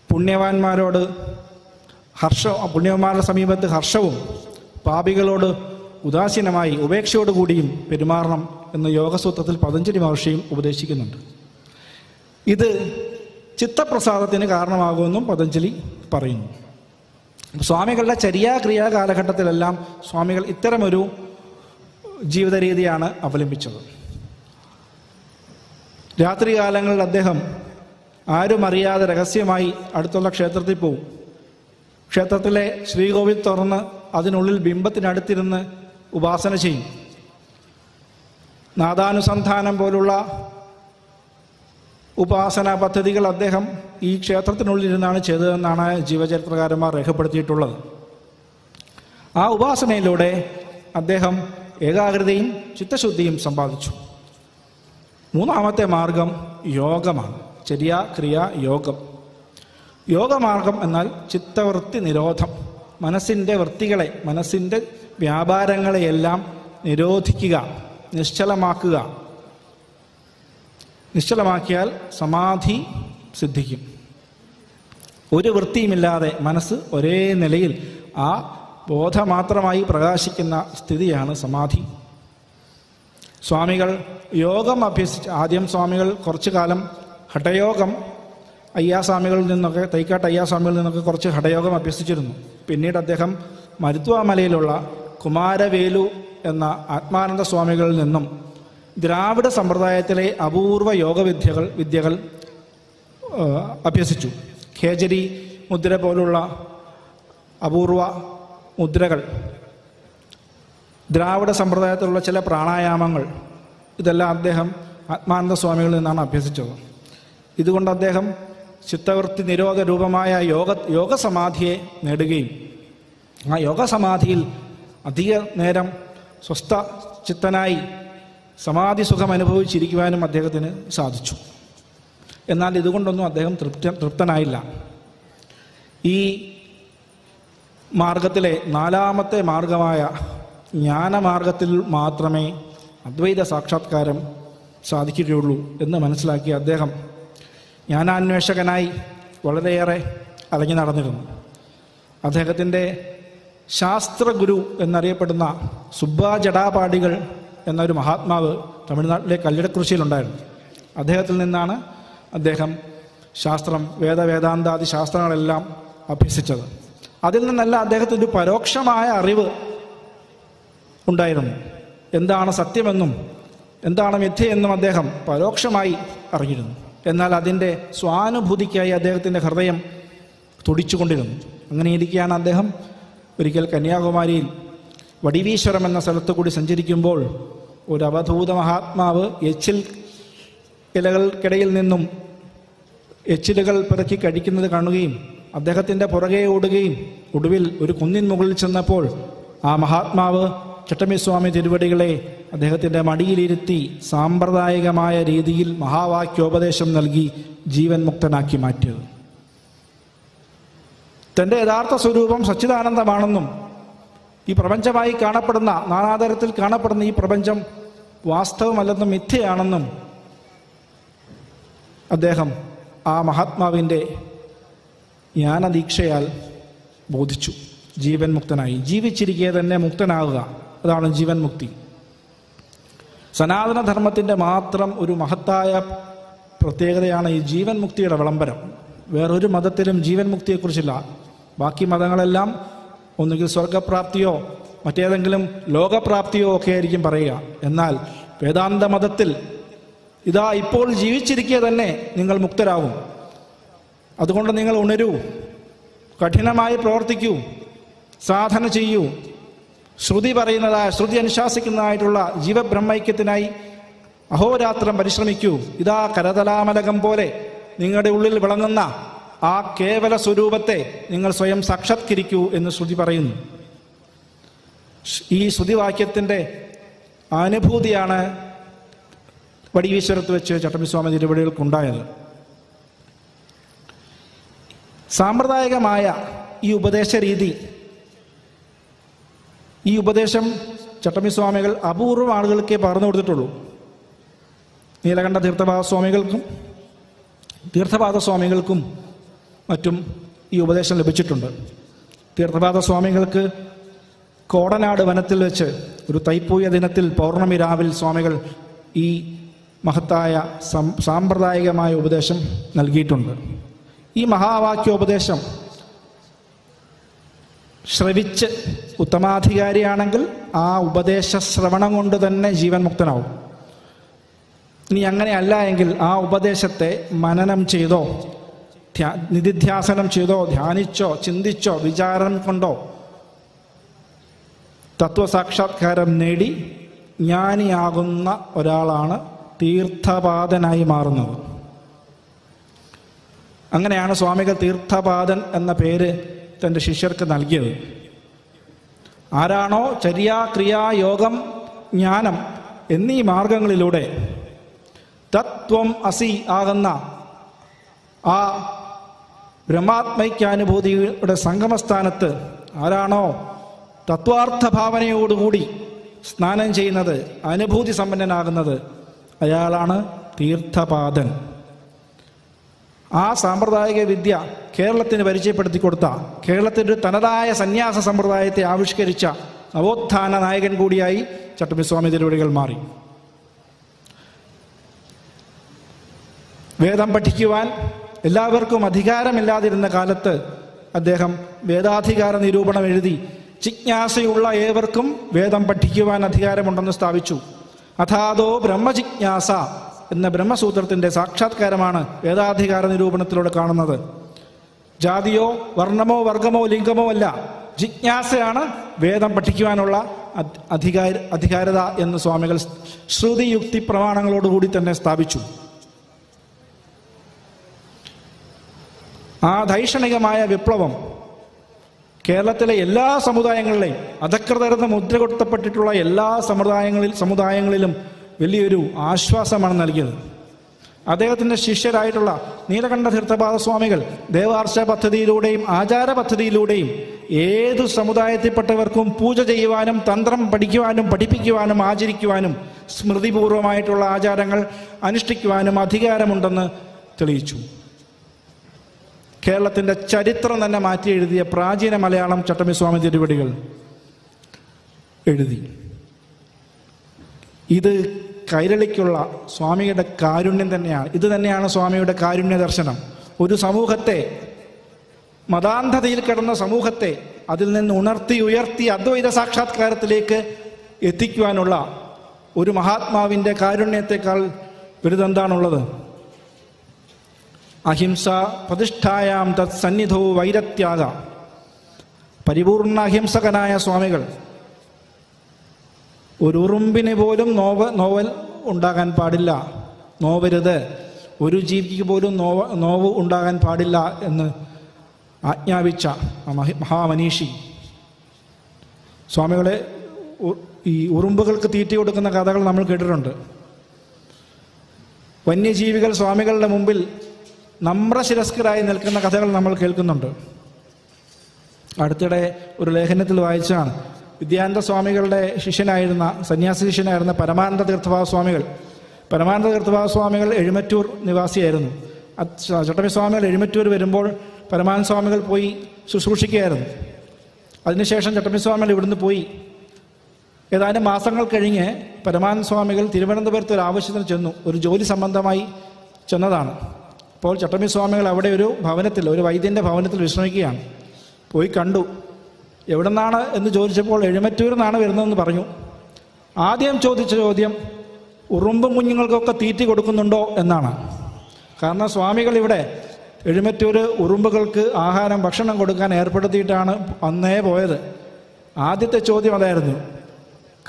പുണ്യവാന്മാരുടെ സമീപത്ത് ഹർഷവും പാപികളോട് ഉദാസീനമായി ഉപേക്ഷയോടുകൂടിയും പെരുമാറണം എന്ന് യോഗസൂത്രത്തിൽ പതഞ്ജലി മഹർഷിയും ഉപദേശിക്കുന്നുണ്ട്. ഇത് ചിത്തപ്രസാദത്തിന് കാരണമാകുമെന്നും പതഞ്ജലി പറയുന്നു. സ്വാമികളുടെ ചര്യാക്രിയാ കാലഘട്ടത്തിലെല്ലാം സ്വാമികൾ ഇത്തരമൊരു ജീവിത രീതിയാണ് അവലംബിച്ചത്. രാത്രികാലങ്ങളിൽ അദ്ദേഹം ആരും അറിയാതെ രഹസ്യമായി അടുത്തുള്ള ക്ഷേത്രത്തിൽ പോകും. ക്ഷേത്രത്തിലെ ശ്രീകോവിൽ തുറന്ന് അതിനുള്ളിൽ ബിംബത്തിനടുത്തിരുന്ന് ഉപാസന ചെയ്യും. നാദാനുസന്ധാനം പോലുള്ള ഉപാസനാ പദ്ധതികൾ അദ്ദേഹം ഈ ക്ഷേത്രത്തിനുള്ളിലിരുന്നാണ് ചെയ്തതെന്നാണ് ജീവചരിത്രകാരന്മാർ രേഖപ്പെടുത്തിയിട്ടുള്ളത്. ആ ഉപാസനയിലൂടെ അദ്ദേഹം ഏകാഗ്രതയും ചിത്തശുദ്ധിയും സമ്പാദിച്ചു. മൂന്നാമത്തെ മാർഗം യോഗമാണ്. ചര്യ, ക്രിയ, യോഗം. യോഗമാർഗം എന്നാൽ ചിത്തവൃത്തി നിരോധം. മനസ്സിൻ്റെ വൃത്തികളെ, മനസ്സിൻ്റെ വ്യാപാരങ്ങളെയെല്ലാം നിരോധിക്കുക, നിശ്ചലമാക്കുക. നിശ്ചലമാക്കിയാൽ സമാധി സിദ്ധിക്കും. ഒരു വൃത്തിയുമില്ലാതെ മനസ്സ് ഒരേ നിലയിൽ ആ ബോധമാത്രമായി പ്രകാശിക്കുന്ന സ്ഥിതിയാണ് സമാധി. സ്വാമികൾ യോഗം ആദ്യം സ്വാമികൾ കുറച്ചു കാലം ഹഠയോഗം അയ്യാസ്വാമികളിൽ നിന്നൊക്കെ, തൈക്കാട്ട് അയ്യാസ്വാമികളിൽ നിന്നൊക്കെ കുറച്ച് ഹഠയോഗം അഭ്യസിച്ചിരുന്നു. പിന്നീട് അദ്ദേഹം മരുത്വാമലയിലുള്ള കുമാരവേലു എന്ന ആത്മാനന്ദ സ്വാമികളിൽ നിന്നും ദ്രാവിഡ സമ്പ്രദായത്തിലെ അപൂർവ വിദ്യകൾ അഭ്യസിച്ചു. ഖേജരി മുദ്ര പോലുള്ള അപൂർവ മുദ്രകൾ, ദ്രാവിഡ സമ്പ്രദായത്തിലുള്ള ചില പ്രാണായാമങ്ങൾ, ഇതെല്ലാം അദ്ദേഹം ആത്മാനന്ദ സ്വാമികളിൽ നിന്നാണ് അഭ്യസിച്ചത്. ഇതുകൊണ്ട് അദ്ദേഹം ചിത്തവൃത്തി നിരോധ രൂപമായ യോഗസമാധിയെ നേടുകയും ആ യോഗസമാധിയിൽ അധിക നേരം സ്വസ്ഥ ചിത്തനായി സമാധി സുഖം അനുഭവിച്ചിരിക്കുവാനും അദ്ദേഹത്തിന് സാധിച്ചു. എന്നാൽ ഇതുകൊണ്ടൊന്നും അദ്ദേഹം തൃപ്തനായില്ല. ഈ മാർഗത്തിലെ നാലാമത്തെ മാർഗമായ ജ്ഞാനമാർഗത്തിൽ മാത്രമേ അദ്വൈത സാക്ഷാത്കാരം സാധിക്കുകയുള്ളൂ എന്ന് മനസ്സിലാക്കിയ അദ്ദേഹം ജ്ഞാനാന്വേഷകനായി വളരെയേറെ അലഞ്ഞു നടന്നിരുന്നു. അദ്ദേഹത്തിൻ്റെ ശാസ്ത്രഗുരു എന്നറിയപ്പെടുന്ന സുബ്ബാ ജടാപാടികൾ എന്നൊരു മഹാത്മാവ് തമിഴ്നാട്ടിലെ കല്ലിടക്കുറിശ്ശിയിലുണ്ടായിരുന്നു. അദ്ദേഹത്തിൽ നിന്നാണ് അദ്ദേഹം ശാസ്ത്രം, വേദാന്താദി ശാസ്ത്രങ്ങളെല്ലാം അഭ്യസിച്ചത്. അതിൽ നിന്നല്ല അദ്ദേഹത്തിൻ്റെ പരോക്ഷമായ അറിവ് ഉണ്ടായിരുന്നു. എന്താണ് സത്യമെന്നും എന്താണ് മിഥ്യയെന്നും അദ്ദേഹം പരോക്ഷമായി അറിഞ്ഞിരുന്നു. എന്നാൽ അതിൻ്റെ സ്വാനുഭൂതിക്കായി അദ്ദേഹത്തിൻ്റെ ഹൃദയം തുടിച്ചുകൊണ്ടിരുന്നു. അങ്ങനെ ഇരിക്കുകയാണ് അദ്ദേഹം ഒരിക്കൽ കന്യാകുമാരിയിൽ വടിവീശ്വരം എന്ന സ്ഥലത്തു കൂടി സഞ്ചരിക്കുമ്പോൾ ഒരു അവധൂത മഹാത്മാവ് എച്ചിൽ ഇലകൾക്കിടയിൽ നിന്നും എച്ചിലുകൾ പിറക്കി കഴിക്കുന്നത് കാണുകയും അദ്ദേഹത്തിൻ്റെ പുറകെ ഓടുകയും ഒടുവിൽ ഒരു കുന്നിൻ മുകളിൽ ചെന്നപ്പോൾ ആ മഹാത്മാവ് ചട്ടമ്പിസ്വാമി തിരുവടികളെ അദ്ദേഹത്തിൻ്റെ മടിയിലിരുത്തി സാമ്പ്രദായികമായ രീതിയിൽ മഹാവാക്യോപദേശം നൽകി ജീവൻ മുക്തനാക്കി മാറ്റിയത്. തൻ്റെ യഥാർത്ഥ സ്വരൂപം സച്ചിദാനന്ദമാണെന്നും ഈ പ്രപഞ്ചമായി കാണപ്പെടുന്ന നാനാതരത്തിൽ കാണപ്പെടുന്ന ഈ പ്രപഞ്ചം വാസ്തവമല്ലെന്നും മിഥ്യയാണെന്നും അദ്ദേഹം ആ മഹാത്മാവിൻ്റെ ജ്ഞാനദീക്ഷയാൽ ബോധിച്ചു. ജീവൻ മുക്തനായി. ജീവിച്ചിരിക്കെ തന്നെ മുക്തനാകുക, അതാണ് ജീവൻ മുക്തി. സനാതനധർമ്മത്തിൻ്റെ മാത്രം ഒരു മഹത്തായ പ്രത്യേകതയാണ് ഈ ജീവൻ മുക്തിയുടെ വിളംബരം. വേറൊരു മതത്തിലും ജീവൻ മുക്തിയെക്കുറിച്ചില്ല. ബാക്കി മതങ്ങളെല്ലാം ഒന്നുകിൽ സ്വർഗപ്രാപ്തിയോ മറ്റേതെങ്കിലും ലോകപ്രാപ്തിയോ ഒക്കെ ആയിരിക്കും പറയുക. എന്നാൽ വേദാന്ത മതത്തിൽ ഇതാ ഇപ്പോൾ ജീവിച്ചിരിക്കെ തന്നെ നിങ്ങൾ മുക്തരാകും. അതുകൊണ്ട് നിങ്ങൾ ഉണരൂ, കഠിനമായി പ്രവർത്തിക്കൂ, സാധന ചെയ്യൂ. ശ്രുതി ശ്രുതി അനുശാസിക്കുന്നതായിട്ടുള്ള ജീവബ്രഹ്മൈക്യത്തിനായി അഹോരാത്രം പരിശ്രമിക്കൂ. ഇതാ കരതലാമലകം പോലെ നിങ്ങളുടെ ഉള്ളിൽ വിളങ്ങുന്ന ആ കേവല സ്വരൂപത്തെ നിങ്ങൾ സ്വയം സാക്ഷാത്കരിക്കൂ എന്ന് ശ്രുതി പറയുന്നു. ഈ ശ്രുതിവാക്യത്തിൻ്റെ അനുഭൂതിയാണ് വടിവീശ്വരത്ത് വെച്ച് ചട്ടമ്പിസ്വാമി തിരുവടികൾക്കുണ്ടായത്. സാമ്പ്രദായികമായ ഈ ഉപദേശ രീതി, ഈ ഉപദേശം ചട്ടമ്പിസ്വാമികൾ അപൂർവം ആളുകൾക്കേ പറഞ്ഞു കൊടുത്തിട്ടുള്ളൂ. നീലകണ്ഠ തീർത്ഥപാദസ്വാമികൾക്കും മറ്റും ഈ ഉപദേശം ലഭിച്ചിട്ടുണ്ട്. തീർത്ഥപാദസ്വാമികൾക്ക് കോടനാട് വനത്തിൽ വെച്ച് ഒരു തൈപ്പൂയ ദിനത്തിൽ പൗർണമി രാവിൽ സ്വാമികൾ ഈ മഹത്തായ സാമ്പ്രദായികമായ ഉപദേശം നൽകിയിട്ടുണ്ട്. ഈ മഹാവാക്യോപദേശം ശ്രവിച്ച് ഉത്തമാധികാരിയാണെങ്കിൽ ആ ഉപദേശ ശ്രവണം കൊണ്ട് തന്നെ ജീവൻ മുക്തനാവും. ഇനി അങ്ങനെയല്ല എങ്കിൽ ആ ഉപദേശത്തെ മനനം ചെയ്തോ നിധിധ്യാസനം ചെയ്തോ ധ്യാനിച്ചോ ചിന്തിച്ചോ വിചാരം കൊണ്ടോ തത്വസാക്ഷാത്കാരം നേടി ജ്ഞാനിയാകുന്ന ഒരാളാണ് തീർത്ഥപാദനായി മാറുന്നത്. അങ്ങനെയാണ് സ്വാമികൾ തീർത്ഥപാദൻ എന്ന പേര് തൻ്റെ ശിഷ്യർക്ക് നൽകിയത്. ആരാണോ ചര്യ, ക്രിയ, യോഗം, ജ്ഞാനം എന്നീ മാർഗങ്ങളിലൂടെ തത്വം അസി ആകുന്ന ആ ബ്രഹ്മാത്മൈക്യാനുഭൂതിയുടെ സംഗമസ്ഥാനത്ത് ആരാണോ തത്വാർത്ഥ ഭാവനയോടുകൂടി സ്നാനം ചെയ്യുന്നത്, അനുഭൂതി സമ്പന്നനാകുന്നത്, അയാളാണ് തീർത്ഥപാദൻ. ആ സാമ്പ്രദായിക വിദ്യ കേരളത്തിന് പരിചയപ്പെടുത്തി കൊടുത്ത, കേരളത്തിൻ്റെ ഒരു തനതായ സന്യാസ സമ്പ്രദായത്തെ ആവിഷ്കരിച്ച നവോത്ഥാന നായകൻ കൂടിയായി ചട്ടമ്പിസ്വാമി തിരുവടികൾ മാറി. വേദം പഠിക്കുവാൻ എല്ലാവർക്കും അധികാരമില്ലാതിരുന്ന കാലത്ത് അദ്ദേഹം വേദാധികാര നിരൂപണം എഴുതി ജിജ്ഞാസയുള്ള ഏവർക്കും വേദം പഠിക്കുവാൻ അധികാരമുണ്ടെന്ന് സ്ഥാപിച്ചു. അഥാതോ ബ്രഹ്മജിജ്ഞാസ എന്ന ബ്രഹ്മസൂത്രത്തിൻ്റെ സാക്ഷാത്കാരമാണ് വേദാധികാര നിരൂപണത്തിലൂടെ കാണുന്നത്. ജാതിയോ വർണ്ണമോ വർഗമോ ലിംഗമോ അല്ല, ജിജ്ഞാസയാണ് വേദം പഠിക്കുവാനുള്ള അധികാരത എന്ന് സ്വാമികൾ ശ്രുതിയുക്തി പ്രമാണങ്ങളോടുകൂടി തന്നെ സ്ഥാപിച്ചു. ആ ദൈക്ഷണികമായ വിപ്ലവം കേരളത്തിലെ എല്ലാ സമുദായങ്ങളിലെയും അധകൃതരെന്ന് മുദ്ര കൊടുത്തപ്പെട്ടിട്ടുള്ള എല്ലാ സമുദായങ്ങളിലും വലിയൊരു ആശ്വാസമാണ് നൽകിയത്. അദ്ദേഹത്തിൻ്റെ ശിഷ്യരായിട്ടുള്ള നീലകണ്ഠ തീർത്ഥപാദസ്വാമികൾ ദേവാർച്ച പദ്ധതിയിലൂടെയും ആചാര പദ്ധതിയിലൂടെയും ഏതു സമുദായത്തിൽപ്പെട്ടവർക്കും പൂജ ചെയ്യുവാനും തന്ത്രം പഠിക്കുവാനും പഠിപ്പിക്കുവാനും ആചരിക്കുവാനും സ്മൃതിപൂർവമായിട്ടുള്ള ആചാരങ്ങൾ അനുഷ്ഠിക്കുവാനും അധികാരമുണ്ടെന്ന് തെളിയിച്ചു. കേരളത്തിൻ്റെ ചരിത്രം തന്നെ മാറ്റി എഴുതിയ പ്രാചീന മലയാളം ചട്ടമ്പിസ്വാമി തിരുവടികൾ എഴുതി. ഇത് കൈരളിക്കുള്ള സ്വാമിയുടെ കാരുണ്യം തന്നെയാണ്. ഇത് തന്നെയാണ് സ്വാമിയുടെ കാരുണ്യ ദർശനം. ഒരു സമൂഹത്തെ, മതാന്ധതയിൽ കിടന്ന സമൂഹത്തെ അതിൽ നിന്ന് ഉയർത്തി അദ്വൈത സാക്ഷാത്കാരത്തിലേക്ക് എത്തിക്കുവാനുള്ള ഒരു മഹാത്മാവിൻ്റെ കാരുണ്യത്തെക്കാൾ വലുതെന്താണുള്ളത്? അഹിംസ പ്രതിഷ്ഠായാം തത് സന്നിധോ വൈരത്യാഗ. പരിപൂർണ അഹിംസകനായ സ്വാമികൾ ഒരു ഉറുമ്പിന് പോലും നോവൽ ഉണ്ടാകാൻ പാടില്ല, നോവരുത്, ഒരു ജീവിക്ക് പോലും നോവ് ഉണ്ടാകാൻ പാടില്ല എന്ന് ആജ്ഞാപിച്ച മഹാമനീഷി. സ്വാമികളെ ഈ ഉറുമ്പുകൾക്ക് തീറ്റി കൊടുക്കുന്ന കഥകൾ നമ്മൾ കേട്ടിട്ടുണ്ട്. വന്യജീവികൾ സ്വാമികളുടെ മുമ്പിൽ നമ്രശിരസ്കരായി നിൽക്കുന്ന കഥകൾ നമ്മൾ കേൾക്കുന്നുണ്ട്. അടുത്തിടെ ഒരു ലേഖനത്തിൽ വായിച്ചാണ് വിദ്യാനന്ദ സ്വാമികളുടെ ശിഷ്യനായിരുന്ന, സന്യാസി ശിഷ്യനായിരുന്ന പരമാനന്ദ തീർത്ഥഭാവ സ്വാമികൾ. പരമാനന്ദ തീർത്ഥഭാവ സ്വാമികൾ എഴുമറ്റൂർ നിവാസിയായിരുന്നു. ചട്ടമ്പി സ്വാമികൾ എഴുമറ്റൂർ വരുമ്പോൾ പരമാനന്ദ സ്വാമികൾ പോയി ശുശ്രൂഷിക്കുകയായിരുന്നു. അതിനുശേഷം ചട്ടമ്പി സ്വാമികൾ ഇവിടുന്ന് പോയി. ഏതാനും മാസങ്ങൾ കഴിഞ്ഞ് പരമാനന്ദ സ്വാമികൾ തിരുവനന്തപുരത്ത് ഒരു ആവശ്യത്തിന് ചെന്നു. ഒരു ജോലി സംബന്ധമായി ചെന്നതാണ്. അപ്പോൾ ചട്ടമ്പി സ്വാമികൾ അവിടെ ഒരു ഭവനത്തിൽ, ഒരു വൈദ്യൻ്റെ ഭവനത്തിൽ വിശ്രമിക്കുകയാണ്. പോയി കണ്ടു. എവിടെ നിന്നാണ് എന്ന് ചോദിച്ചപ്പോൾ എഴുമറ്റൂരിൽ നിന്നാണ് വരുന്നതെന്ന് പറഞ്ഞു. ആദ്യം ചോദിച്ച ചോദ്യം ഉറുമ്പും കുഞ്ഞുങ്ങൾക്കൊക്കെ തീറ്റി കൊടുക്കുന്നുണ്ടോ എന്നാണ്. കാരണം സ്വാമികൾ ഇവിടെ എഴുമറ്റൂർ ഉറുമ്പുകൾക്ക് ആഹാരം, ഭക്ഷണം കൊടുക്കാൻ ഏർപ്പെടുത്തിയിട്ടാണ് അന്നേ പോയത്. ആദ്യത്തെ ചോദ്യം അതായിരുന്നു.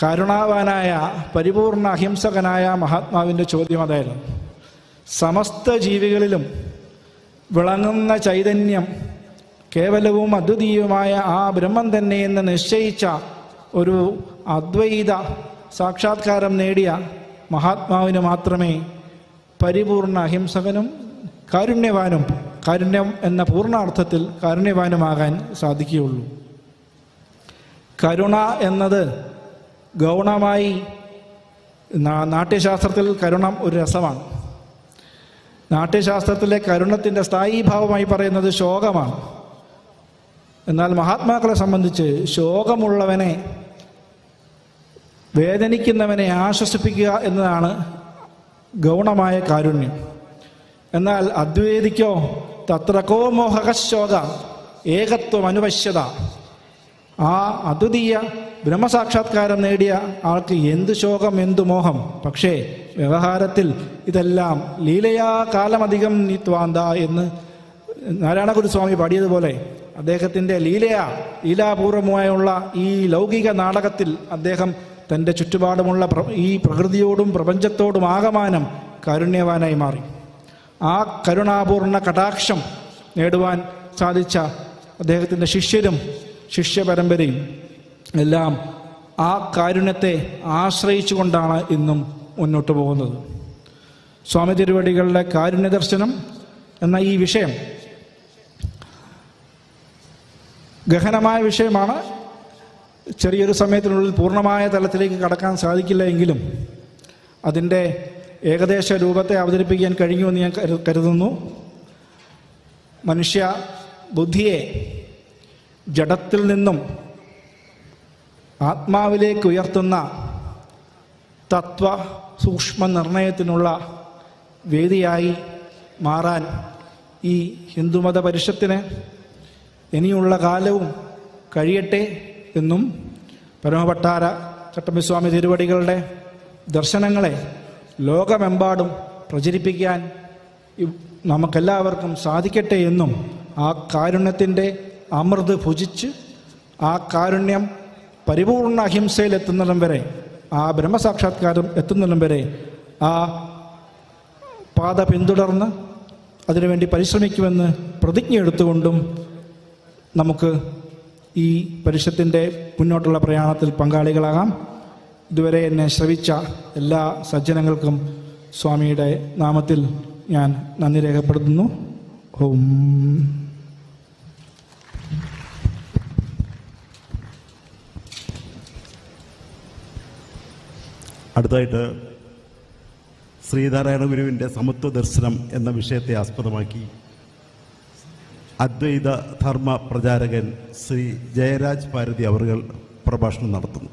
കരുണാവാനായ പരിപൂർണ അഹിംസകനായ മഹാത്മാവിൻ്റെ ചോദ്യം അതായിരുന്നു. സമസ്ത ജീവികളിലും വിളങ്ങുന്ന ചൈതന്യം കേവലവും അദ്വിതീയവുമായ ആ ബ്രഹ്മം തന്നെ എന്ന് നിശ്ചയിച്ച ഒരു അദ്വൈത സാക്ഷാത്കാരം നേടിയ മഹാത്മാവിന് മാത്രമേ പരിപൂർണ അഹിംസകനും കാരുണ്യവാനും, കാരുണ്യം എന്ന പൂർണ്ണാർത്ഥത്തിൽ കാരുണ്യവാനുമാകാൻ സാധിക്കുകയുള്ളൂ. കരുണ എന്നത് ഗൗണമായി, നാട്യശാസ്ത്രത്തിൽ കരുണം ഒരു രസമാണ്. നാട്യശാസ്ത്രത്തിലെ കരുണത്തിൻ്റെ സ്ഥായീഭാവമായി പറയുന്നത് ശോകമാണ്. എന്നാൽ മഹാത്മാക്കളെ സംബന്ധിച്ച് ശോകമുള്ളവനെ, വേദനിക്കുന്നവനെ ആശ്വസിപ്പിക്കുക എന്നതാണ് ഗൗണമായ കാരുണ്യം. എന്നാൽ അദ്വൈതിക്കോ തത്രകോ മോഹകശോക ഏകത്വം അനുപശ്യത. ആ അദ്വിതീയ ബ്രഹ്മസാക്ഷാത്കാരം നേടിയ ആൾക്ക് എന്ത് ശോകം, എന്തു മോഹം. പക്ഷേ വ്യവഹാരത്തിൽ ഇതെല്ലാം ലീലയാ കാലമധികം നീത്വാന്ത എന്ന് നാരായണഗുരുസ്വാമി പാടിയതുപോലെ അദ്ദേഹത്തിൻ്റെ ലീലാപൂർവമായുള്ള ഈ ലൗകിക നാടകത്തിൽ അദ്ദേഹം തൻ്റെ ചുറ്റുപാടുമുള്ള ഈ പ്രകൃതിയോടും പ്രപഞ്ചത്തോടും ആകമാനം കാരുണ്യവാനായി മാറി. ആ കരുണാപൂർണ കടാക്ഷം നേടുവാൻ സാധിച്ച അദ്ദേഹത്തിൻ്റെ ശിഷ്യരും ശിഷ്യപരമ്പരയും എല്ലാം ആ കാരുണ്യത്തെ ആശ്രയിച്ചുകൊണ്ടാണ് ഇന്നും മുന്നോട്ട് പോകുന്നത്. സ്വാമി തിരുവടികളുടെ കാരുണ്യ ദർശനം എന്ന ഈ വിഷയം ഗഹനമായ വിഷയമാണ്. ചെറിയൊരു സമയത്തിനുള്ളിൽ പൂർണ്ണമായ തലത്തിലേക്ക് കടക്കാൻ സാധിക്കില്ല എങ്കിലും അതിൻ്റെ ഏകദേശ രൂപത്തെ അവതരിപ്പിക്കാൻ കഴിയുമെന്ന് ഞാൻ കരുതുന്നു. മനുഷ്യ ബുദ്ധിയെ ജഡത്തിൽ നിന്നും ആത്മാവിലേക്ക് ഉയർത്തുന്ന തത്വ സൂക്ഷ്മ നിർണയത്തിനുള്ള വേദിയായി മാറാൻ ഈ ഹിന്ദുമത പരിഷത്തിന് ഇനിയുള്ള കാലവും കഴിയട്ടെ എന്നും പരമഭട്ടാര ചട്ടമ്പിസ്വാമി തിരുവടികളുടെ ദർശനങ്ങളെ ലോകമെമ്പാടും പ്രചരിപ്പിക്കാൻ നമുക്കെല്ലാവർക്കും സാധിക്കട്ടെ എന്നും ആ കാരുണ്യത്തിൻ്റെ അമൃത് ഭുജിച്ച് ആ കാരുണ്യം പരിപൂർണ അഹിംസയിലെത്തുന്നിടം വരെ, ആ ബ്രഹ്മസാക്ഷാത്കാരം എത്തുന്നിടം വരെ ആ പാത പിന്തുടർന്ന് അതിനുവേണ്ടി പരിശ്രമിക്കുമെന്ന് പ്രതിജ്ഞ എടുത്തുകൊണ്ടും നമുക്ക് ഈ പരിഷത്തിൻ്റെ മുന്നോട്ടുള്ള പ്രയാണത്തിൽ പങ്കാളികളാകാം. ഇതുവരെ എന്നെ ശ്രവിച്ച എല്ലാ സജ്ജനങ്ങൾക്കും സ്വാമിയുടെ നാമത്തിൽ ഞാൻ നന്ദി രേഖപ്പെടുത്തുന്നു. ഓം.
അടുത്തായിട്ട് ശ്രീനാരായണ ഗുരുവിൻ്റെ സമത്വ ദർശനം എന്ന വിഷയത്തെ ആസ്പദമാക്കി അദ്വൈത ധർമ്മ പ്രചാരകൻ ശ്രീ ജയരാജ് ഭാരതി അവറുകൾ പ്രഭാഷണം നടത്തുന്നു.